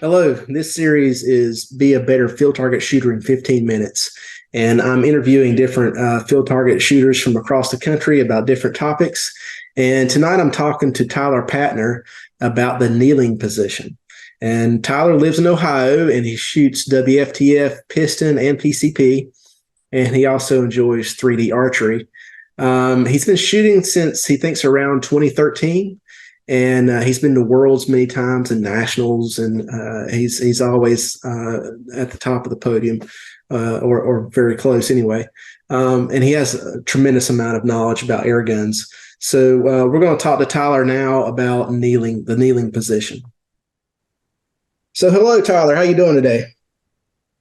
Hello, this series is Be a Better Field Target Shooter in 15 Minutes. And I'm interviewing different field target shooters from across the country about different topics. And tonight I'm talking to Tyler Patner about the kneeling position. And Tyler lives in Ohio and he shoots WFTF, piston, and PCP. And he also enjoys 3D archery. He's been shooting since he thinks around 2013, and he's been to worlds many times and nationals, and he's always at the top of the podium, or very close anyway. And he has a tremendous amount of knowledge about air guns. So we're going to talk to Tyler now about kneeling, the kneeling position. So hello, Tyler. How you doing today?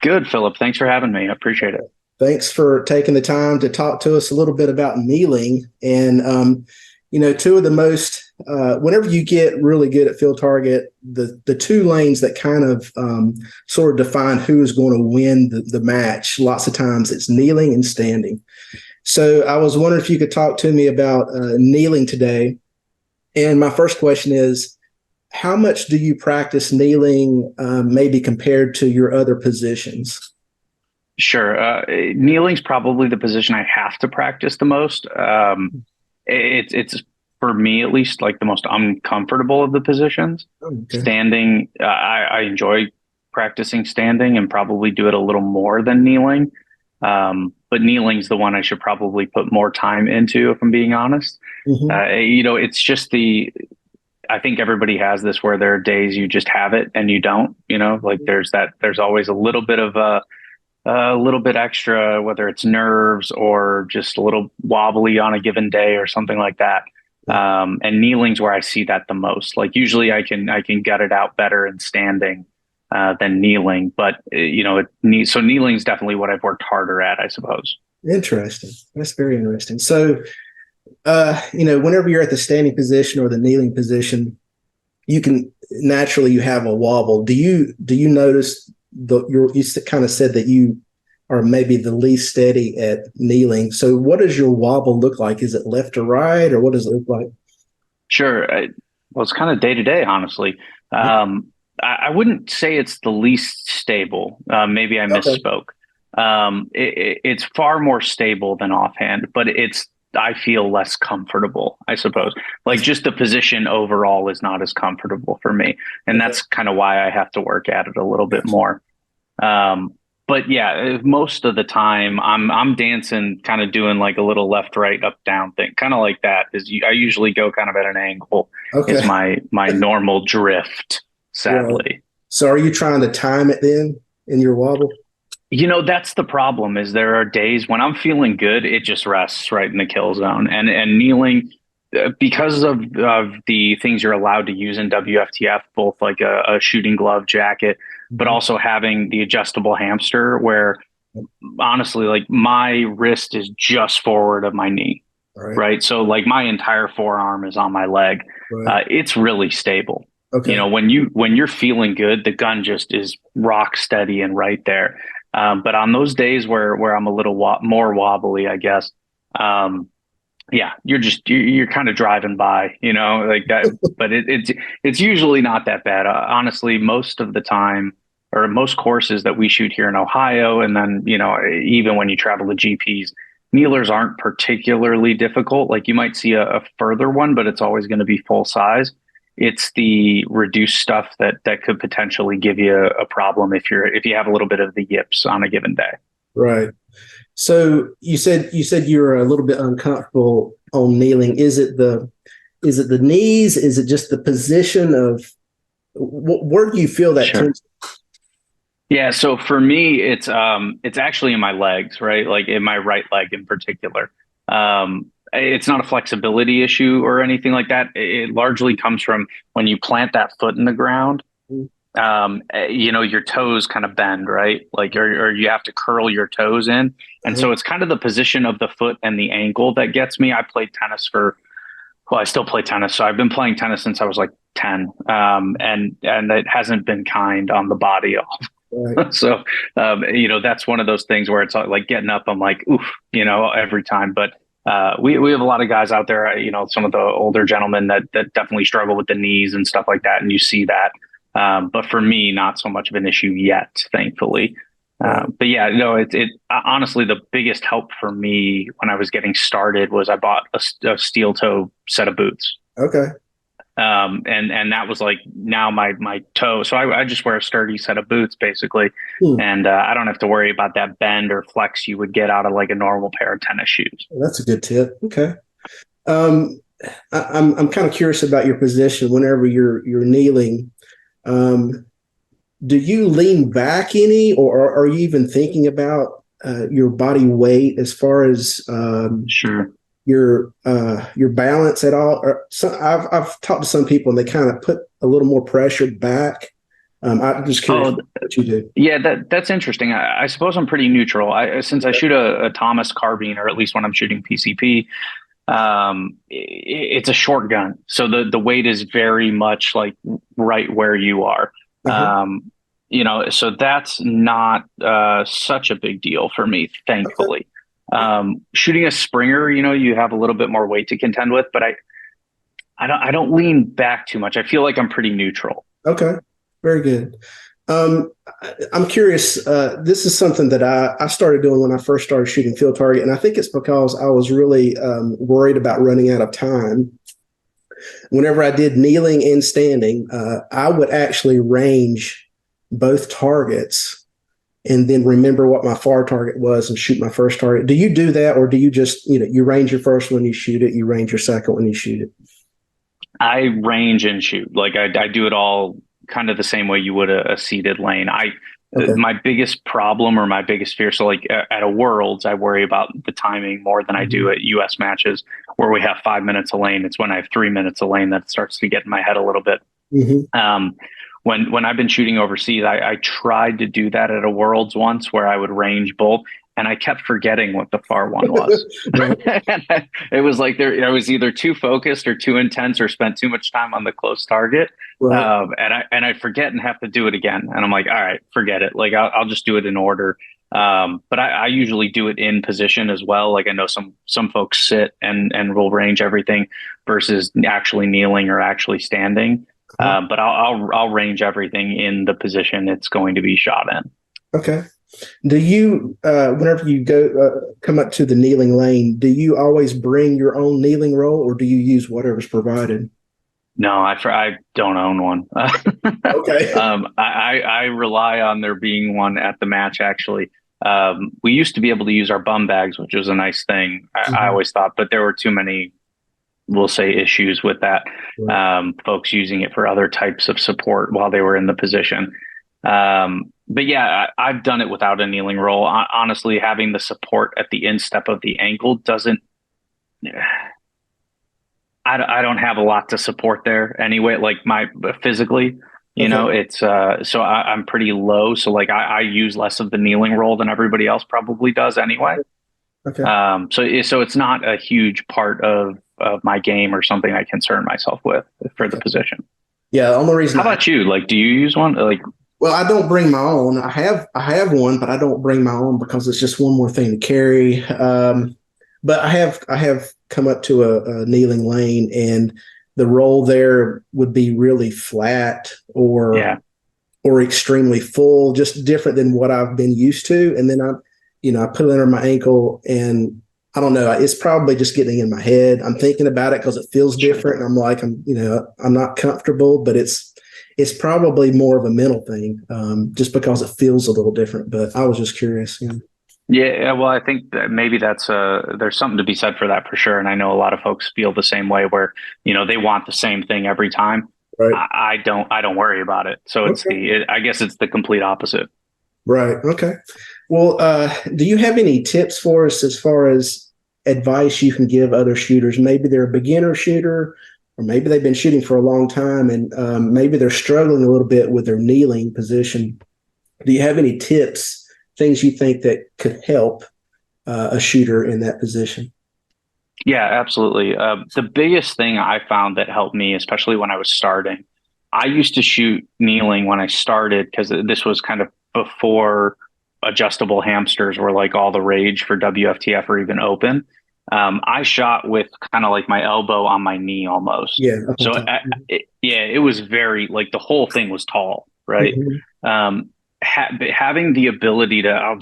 Good, Philip. Thanks for having me. I appreciate it. Thanks for taking the time to talk to us a little bit about kneeling. And, two of the most, whenever you get really good at field target, the two lanes that kind of sort of define who is going to win the match, lots of times it's kneeling and standing. So I was wondering if you could talk to me about kneeling today. And my first question is, how much do you practice kneeling, maybe compared to your other positions? Sure. Kneeling's probably the position I have to practice the most. It's for me at least like the most uncomfortable of the positions. Okay. Standing, I enjoy practicing standing and probably do it a little more than kneeling. But kneeling's the one I should probably put more time into, if I'm being honest. Mm-hmm. It's just I think everybody has this where there are days you just have it and you don't, like there's always a little bit extra, whether it's nerves or just a little wobbly on a given day or something like that. And kneeling's where I see that the most. Like usually I can gut it out better in standing than kneeling, but so kneeling's definitely what I've worked harder at, I suppose. Interesting. That's very interesting. So, whenever you're at the standing position or the kneeling position, you can naturally you have a wobble. Do you notice you kind of said that you are maybe the least steady at kneeling. So what does your wobble look like? Is it left or right, or what does it look like? Sure. Well, it's kind of day to day, honestly. I wouldn't say it's the least stable. Maybe I Okay. misspoke. It's far more stable than offhand, but I feel less comfortable, I suppose. Like just the position overall is not as comfortable for me. And Okay. that's kind of why I have to work at it a little bit more. Um, but yeah, most of the time I'm dancing, kind of doing like a little left, right, up, down thing, kind of like that. I usually go kind of at an angle is Okay. my normal drift, Right. sadly. So are you trying to time it then in your wobble? That's the problem is there are days when I'm feeling good, it just rests right in the kill zone. And kneeling, because of the things you're allowed to use in WFTF, both like a shooting glove jacket, but Mhm. also having the adjustable hamster where honestly, like my wrist is just forward of my knee, All right. right? So like my entire forearm is on my leg. Right. It's really stable. Okay. When you're feeling good, the gun just is rock steady and right there. But on those days where I'm a little more wobbly, I guess, um, yeah, you're kind of driving by, like that. But it's usually not that bad. Honestly, most of the time, or most courses that we shoot here in Ohio, and then even when you travel to GPs, kneelers aren't particularly difficult. Like you might see a further one, but it's always going to be full size. It's the reduced stuff that could potentially give you a problem if you have a little bit of the yips on a given day. Right. So you said you're a little bit uncomfortable on kneeling. Is it the knees? Is it just the position of where do you feel that Sure. tension? Yeah, so for me, it's actually in my legs, right? Like in my right leg in particular. It's not a flexibility issue or anything like that. It largely comes from when you plant that foot in the ground. Your toes kind of bend, right? Like, or you have to curl your toes in, and Uh-huh. so it's kind of the position of the foot and the ankle that gets me. I played tennis well, I still play tennis, so I've been playing tennis since I was like 10, and it hasn't been kind on the body. Right. So, that's one of those things where it's like getting up, I'm like, oof, every time. But we have a lot of guys out there, some of the older gentlemen that definitely struggle with the knees and stuff like that. And you see that. But for me, not so much of an issue yet, thankfully. Right. But yeah, no, it honestly, the biggest help for me when I was getting started was I bought a steel toe set of boots. Okay. And that was like now my toe. So I just wear a sturdy set of boots basically, Hmm. and I don't have to worry about that bend or flex you would get out of like a normal pair of tennis shoes. Well, that's a good tip. Okay. Um, I'm kind of curious about your position whenever you're kneeling. Um, do you lean back any, or are you even thinking about your body weight as far as Sure. your balance at all? Or I've talked to some people and they kind of put a little more pressure back. I'm just curious Oh, what you do. yeah, that's interesting. I suppose I'm pretty neutral. Since I shoot a Thomas carbine, or at least when I'm shooting PCP, it's a short gun, so the weight is very much like right where you are. Uh-huh. So that's not such a big deal for me, Okay. thankfully. Shooting a Springer, you have a little bit more weight to contend with, but I don't lean back too much. I feel like I'm pretty neutral. Okay. Very good. I'm curious. This is something that I started doing when I first started shooting field target, and I think it's because I was really worried about running out of time. Whenever I did kneeling and standing, I would actually range both targets and then remember what my far target was and shoot my first target. Do you do that, or do you just you range your first one, you shoot it, you range your second one, you shoot it? I range and shoot. Like I do it all kind of the same way you would a seated lane. Okay. My biggest problem or my biggest fear. So like at a Worlds, I worry about the timing more than I Mm-hmm. do at US matches where we have 5 minutes a lane. It's when I have 3 minutes a lane that starts to get in my head a little bit. Mm-hmm. Um, when I've been shooting overseas, I tried to do that at a Worlds once where I would range both, and I kept forgetting what the far one was. Right. It was like I was either too focused or too intense or spent too much time on the close target. Right. And I forget and have to do it again. And I'm like, all right, forget it. Like I'll just do it in order. But I usually do it in position as well. Like I know some folks sit and will range everything versus actually kneeling or actually standing. Uh-huh. But I'll range everything in the position it's going to be shot in. Okay. Do you, whenever you go come up to the kneeling lane, do you always bring your own kneeling roll, or do you use whatever's provided? No, I don't own one. Okay. I rely on there being one at the match. Actually, we used to be able to use our bum bags, which was a nice thing. I Mhm. always thought, but there were too many, we'll say, issues with that. Right. Folks using it for other types of support while they were in the position. But yeah, I've done it without a kneeling roll. Honestly, having the support at the instep of the ankle doesn't. I don't have a lot to support there anyway. Like my physically, Okay. it's so I'm pretty low. So like I use less of the kneeling roll than everybody else probably does anyway. Okay. So it's not a huge part of my game or something I concern myself with for the Okay. position. Yeah. The only reason How about you? Like, do you use one? Like, well, I don't bring my own. I have one, but I don't bring my own because it's just one more thing to carry. But I have come up to a kneeling lane, and the roll there would be really flat yeah, or extremely full, just different than what I've been used to. And then I put it under my ankle, and I don't know. It's probably just getting in my head. I'm thinking about it because it feels sure. different. And I'm like, I'm not comfortable, but it's probably more of a mental thing, just because it feels a little different. But I was just curious. Yeah, well, I think that maybe there's something to be said for that for sure. And I know a lot of folks feel the same way where, they want the same thing every time. Right. I don't worry about it. So Okay. I guess it's the complete opposite. Right. Okay. Well, do you have any tips for us as far as advice you can give other shooters? Maybe they're a beginner shooter, or maybe they've been shooting for a long time, and maybe they're struggling a little bit with their kneeling position. Do you have any tips, things you think that could help a shooter in that position? Yeah, absolutely. The biggest thing I found that helped me, especially when I was starting, I used to shoot kneeling when I started because this was kind of before adjustable hamsters were like all the rage for WFTF or even open. I shot with kind of like my elbow on my knee almost. Yeah, up on So top. yeah, it was very like the whole thing was tall, right? Mhm. Having the ability to, I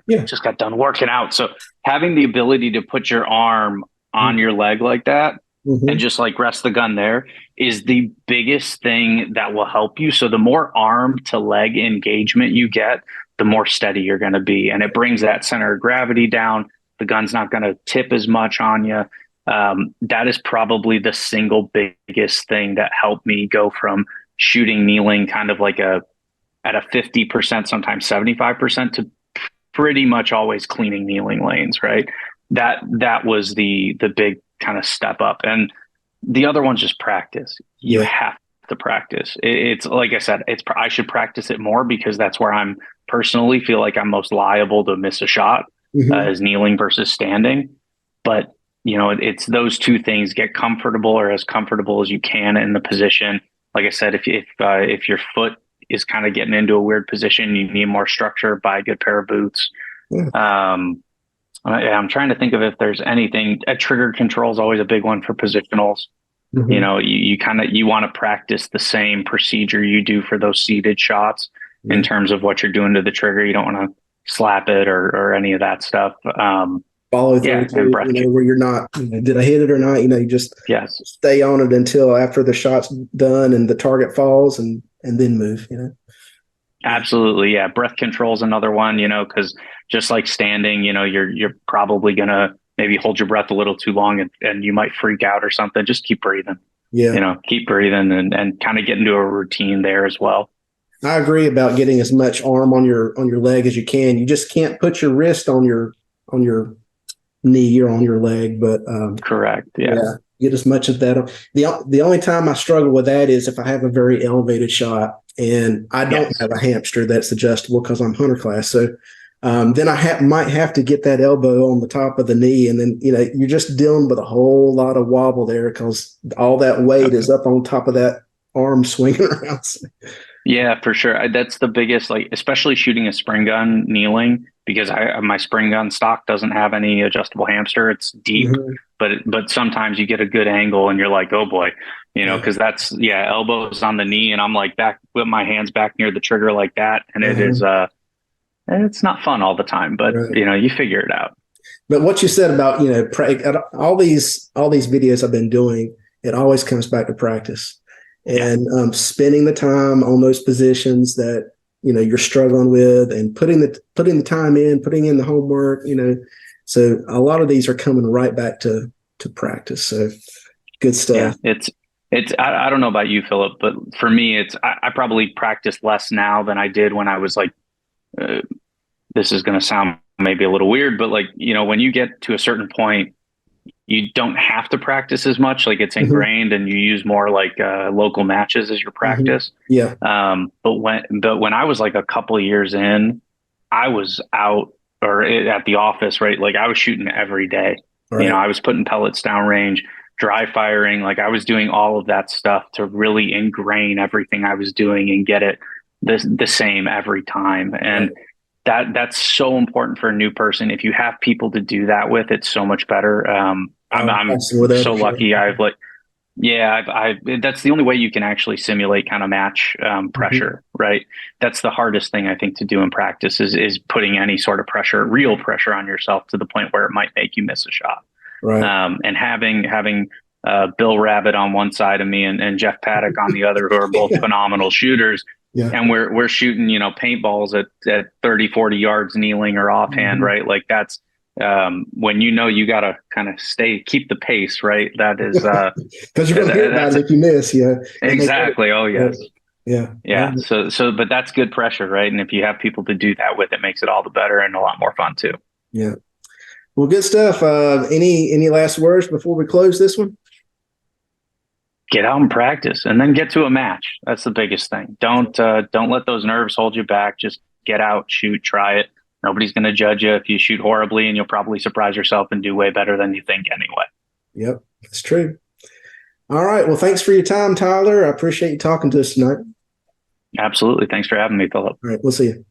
Yeah. just got done working out. So having the ability to put your arm on your leg like that and Mm-hmm. just like rest the gun there is the biggest thing that will help you. So the more arm to leg engagement you get, the more steady you're going to be. And it brings that center of gravity down. The gun's not going to tip as much on you. That is probably the single biggest thing that helped me go from shooting kneeling kind of like at a 50%, sometimes 75% to pretty much always cleaning kneeling lanes, right? That was the big kind of step up. And the other one's just practice. You Yeah. have to practice. It's like I said, I should practice it more because that's where I'm personally feel like I'm most liable to miss a shot, Mm-hmm. is kneeling versus standing. But it's those two things: get comfortable or as comfortable as you can in the position. Like I said, if your foot is kind of getting into a weird position, you need more structure, buy a good pair of boots. Yeah. I'm trying to think of if there's anything. A trigger control is always a big one for positionals. Mm-hmm. You want to practice the same procedure you do for those seated shots in Yeah. terms of what you're doing to the trigger. You don't want to slap it or any of that stuff. Follow through Yeah, and too, breath. where you're not, did I hit it or not? You just Yes, stay on it until after the shot's done and the target falls and then move. Yeah. absolutely. Yeah, breath control is another one. Because just like standing, you're probably gonna maybe hold your breath a little too long and you might freak out or something. Just keep breathing. Yeah. Keep breathing and kind of get into a routine there as well. I agree about getting as much arm on your leg as you can. You just can't put your wrist on your knee or on your leg, but Correct. Yeah. yeah, get as much of that. The only time I struggle with that is if I have a very elevated shot and I don't Yes. have a hamster that's adjustable because I'm hunter class. So then I might have to get that elbow on the top of the knee, and then you're just dealing with a whole lot of wobble there because all that weight is up on top of that arm swinging around. Yeah, for sure. That's the biggest, like, especially shooting a spring gun kneeling, because my spring gun stock doesn't have any adjustable hamster. It's deep, Mhm. but sometimes you get a good angle and you're like, oh boy, Yeah. because that's, yeah, elbows on the knee and I'm like back with my hands back near the trigger like that, and it Uh-huh. is it's not fun all the time, but Right. you figure it out. But what you said about all these videos I've been doing, it always comes back to practice Yeah. and spending the time on those positions that you're struggling with, and putting the time in, putting in the homework. So a lot of these are coming right back to practice. So good Yeah, stuff. I don't know about you, Philip, but for me, I probably practice less now than I did when I was like, uh, this is going to sound maybe a little weird, but like, when you get to a certain point, you don't have to practice as much. Like it's Hmm. ingrained and you use more like local matches as your Hmm. practice. Yeah. But when I was like a couple of years in, I was out at the office, right? Like I was shooting every day. All right. I was putting pellets downrange, dry firing. Like I was doing all of that stuff to really ingrain everything I was doing and get it the same every time. Right. And that's so important for a new person. If you have people to do that with, it's so much better. I'm Practicing with so others. lucky. I've like, yeah, that's the only way you can actually simulate kind of match Hmm. pressure, right? That's the hardest thing I think to do in practice is putting any sort of pressure, real pressure on yourself to the point where it might make you miss a shot. Right. And having Bill Rabbit on one side of me and Jeff Paddock on the other, who are both Yeah. phenomenal shooters, Yeah. and we're shooting paintballs at 30, 40 yards kneeling or offhand, Hmm. right? Like that's when you got to kind of keep the pace, right? That is Because you're going to hear about that's it if you miss. Yeah. And they get it. exactly. Oh Yeah. yes. Yeah. Yeah. But that's good pressure, right? And if you have people to do that with, it makes it all the better and a lot more fun too. Yeah. Well, good stuff. Any last words before we close this one? Get out and practice, and then get to a match. That's the biggest thing. Don't let those nerves hold you back. Just get out, shoot, try it. Nobody's going to judge you if you shoot horribly, and you'll probably surprise yourself and do way better than you think anyway. Yep, that's true. All right. Well, thanks for your time, Tyler. I appreciate you talking to us tonight. Absolutely. Thanks for having me, Philip. All right. We'll see you.